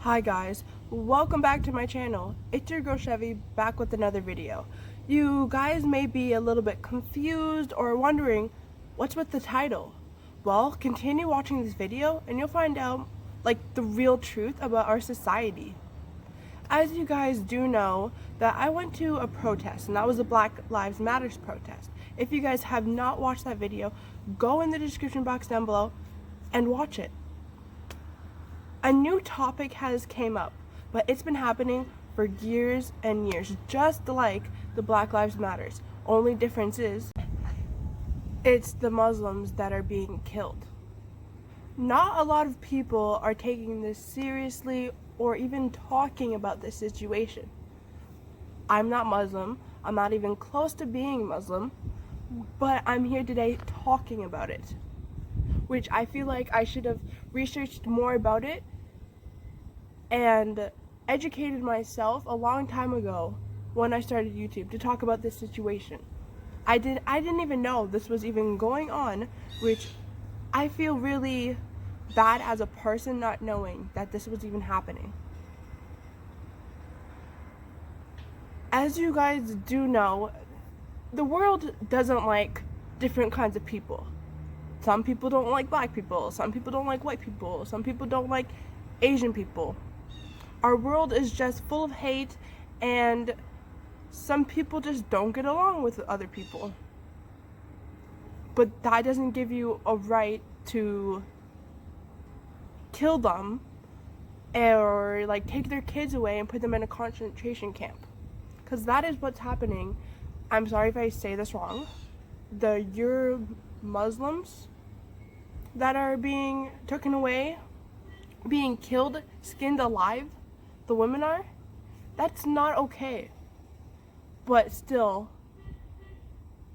Hi guys, welcome back to my channel. It's your girl Chevy back with another video. You guys may be a little bit confused or wondering what's with the title. Well, continue watching this video and you'll find out the real truth about our society. As you guys do know that I went to a protest and that was a Black Lives Matters protest. If you guys have not watched that video, go in the description box down below and watch it. A new topic has came up, but it's been happening for years and years, just like the Black Lives Matters. Only difference is, it's the Muslims that are being killed. Not a lot of people are taking this seriously or even talking about this situation. I'm not Muslim, I'm not even close to being Muslim, but I'm here today talking about it, which I feel like I should have researched more about it and educated myself a long time ago when I started YouTube to talk about this situation. I didn't even know this was even going on, which I feel really bad as a person not knowing that this was even happening. As you guys do know, the world doesn't like different kinds of people. Some people don't like black people, some people don't like white people, some people don't like Asian people. Our world is just full of hate, and some people just don't get along with other people. But that doesn't give you a right to kill them or take their kids away and put them in a concentration camp. Because that is what's happening. I'm sorry if I say this wrong. Your Muslims that are being taken away, being killed, skinned alive, the women are, that's not okay. But still,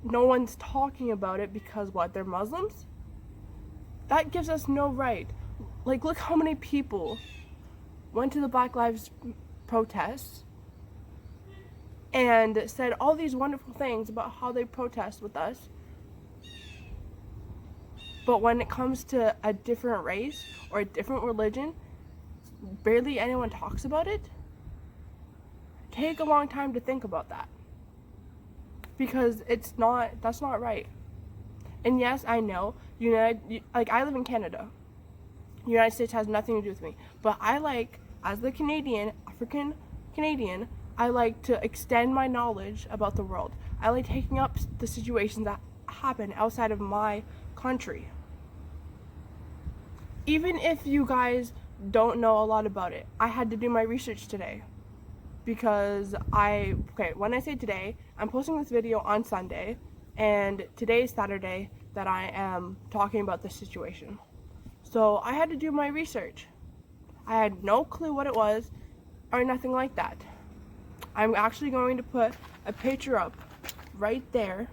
no one's talking about it because what, they're Muslims? That gives us no right. Look how many people went to the Black Lives protests and said all these wonderful things about how they protest with us. But when it comes to a different race or a different religion, barely anyone talks about it. Take a long time to think about that, because that's not right. And yes, I know I live in Canada. The United States has nothing to do with me, but as the African Canadian, I like to extend my knowledge about the world. I like taking up the situations that happen outside of my country. Even if you guys don't know a lot about it, I had to do my research today, because when I say today, I'm posting this video on Sunday, and today is Saturday that I am talking about this situation. So I had to do my research. I had no clue what it was or nothing like that. I'm actually going to put a picture up right there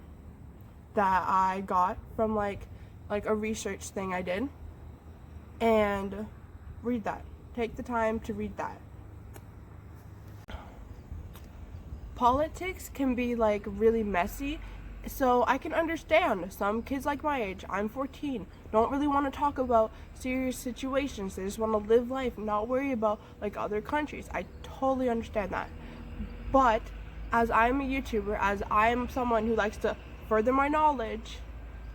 that I got from a research thing I did, and read that. Take the time to read that. Politics can be really messy, so I can understand some kids my age, I'm 14, don't really want to talk about serious situations. They just want to live life and not worry about other countries. I totally understand that. But as I'm a YouTuber, as I am someone who likes to further my knowledge,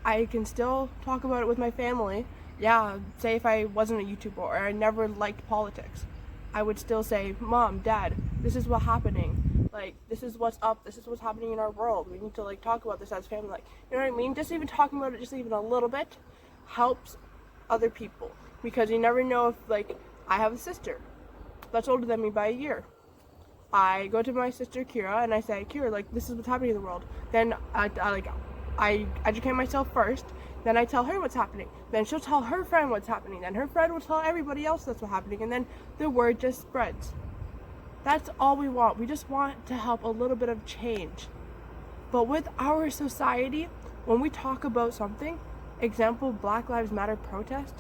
I can still talk about it with my family. Yeah, say if I wasn't a YouTuber or I never liked politics, I would still say, Mom, Dad, this is what's happening. This is what's up. This is what's happening in our world. We need to talk about this as family. You know what I mean? Just even talking about it, just even a little bit, helps other people. Because you never know if I have a sister that's older than me by a year. I go to my sister Kira and I say, Kira, this is what's happening in the world. Then I educate myself first. Then I tell her what's happening. Then she'll tell her friend what's happening. Then her friend will tell everybody else that's what's happening. And then the word just spreads. That's all we want. We just want to help a little bit of change. But with our society, when we talk about something, example, Black Lives Matter protest,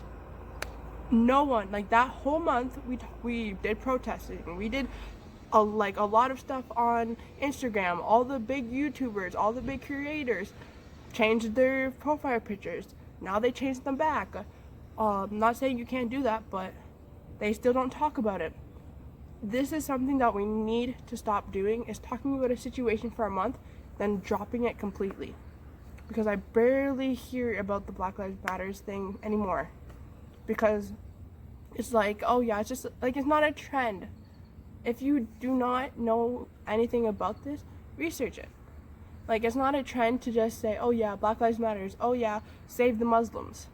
no one, that whole month, we did protesting. We did a lot of stuff on Instagram. All the big YouTubers, all the big creators changed their profile pictures. Now they changed them back. I'm not saying you can't do that, but they still don't talk about it. this is something that we need to stop doing, is talking about a situation for a month, then dropping it completely. Because I barely hear about the Black Lives Matters thing anymore. Because it's like, oh yeah, it's just like, it's not a trend. If you do not know anything about this, research it. Like, it's not a trend to just say, oh yeah, Black Lives Matters, oh yeah, save the Muslims.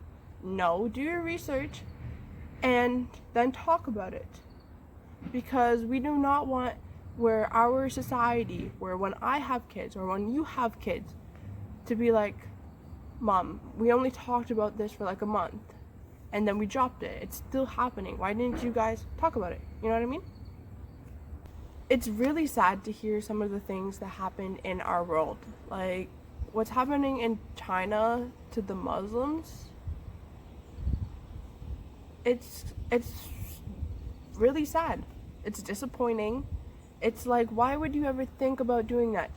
No, do your research and then talk about it. Because we do not want where our society, where when I have kids or when you have kids, to be like, Mom, we only talked about this for like a month and then we dropped it. It's still happening. Why didn't you guys talk about it? You know what I mean? It's really sad to hear some of the things that happen in our world. Like, what's happening in China to the Muslims. It's really sad. It's disappointing. It's like, why would you ever think about doing that?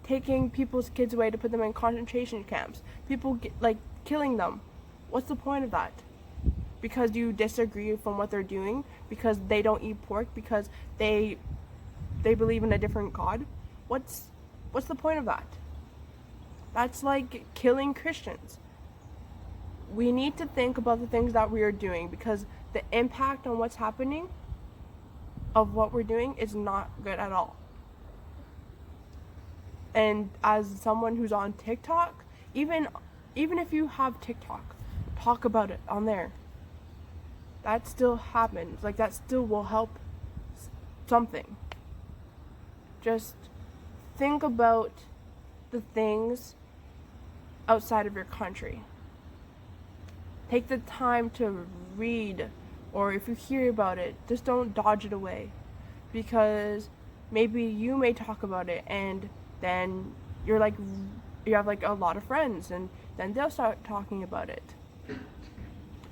Taking people's kids away to put them in concentration camps. People killing them. What's the point of that? Because you disagree from what they're doing? Because they don't eat pork? Because they believe in a different God? What's the point of that? That's like killing Christians. We need to think about the things that we are doing, because the impact on what's happening of what we're doing is not good at all. And as someone who's on TikTok, even if you have TikTok, talk about it on there. That still happens. Like, that still will help something. Just think about the things outside of your country. Take the time to read, or if you hear about it, just don't dodge it away. Because maybe you may talk about it and then you have like a lot of friends, and then they'll start talking about it.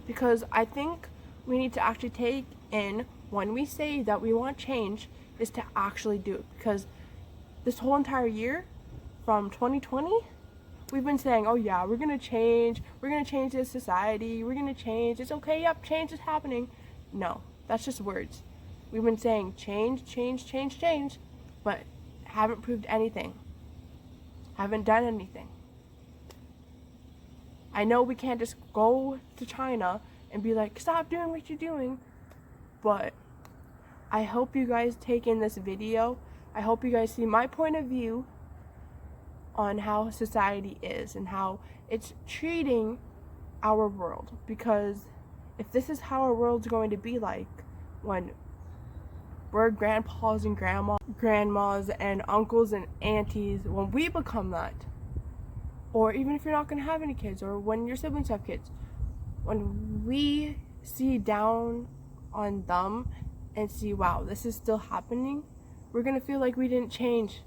Because I think we need to actually take in, when we say that we want change, is to actually do it. Because this whole entire year, from 2020, we've been saying, oh yeah, we're gonna change this society, we're gonna change, it's okay, yep, change is happening. No, that's just words. We've been saying change, but haven't proved anything. Haven't done anything. I know we can't just go to China and be like, stop doing what you're doing, but I hope you guys take in this video. I hope you guys see my point of view on how society is and how it's treating our world. Because if this is how our world's going to be like when we're grandpas and grandmas and uncles and aunties, when we become that, or even if you're not going to have any kids, or when your siblings have kids, when we see down on them and see, wow, this is still happening, we're going to feel like we didn't change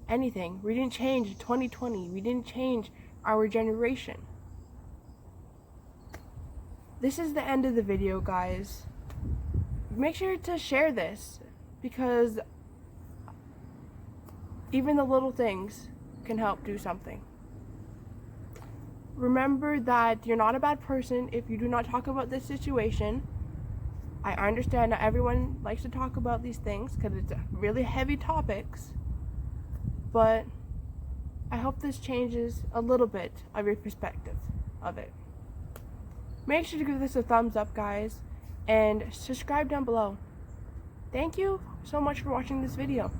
anything. We didn't change 2020. We didn't change our generation. This is the end of the video, guys. Make sure to share this, because even the little things can help do something. Remember that you're not a bad person if you do not talk about this situation. I understand that everyone likes to talk about these things because it's really heavy topics, but I hope this changes a little bit of your perspective of it. Make sure to give this a thumbs up, guys, and subscribe down below. Thank you so much for watching this video.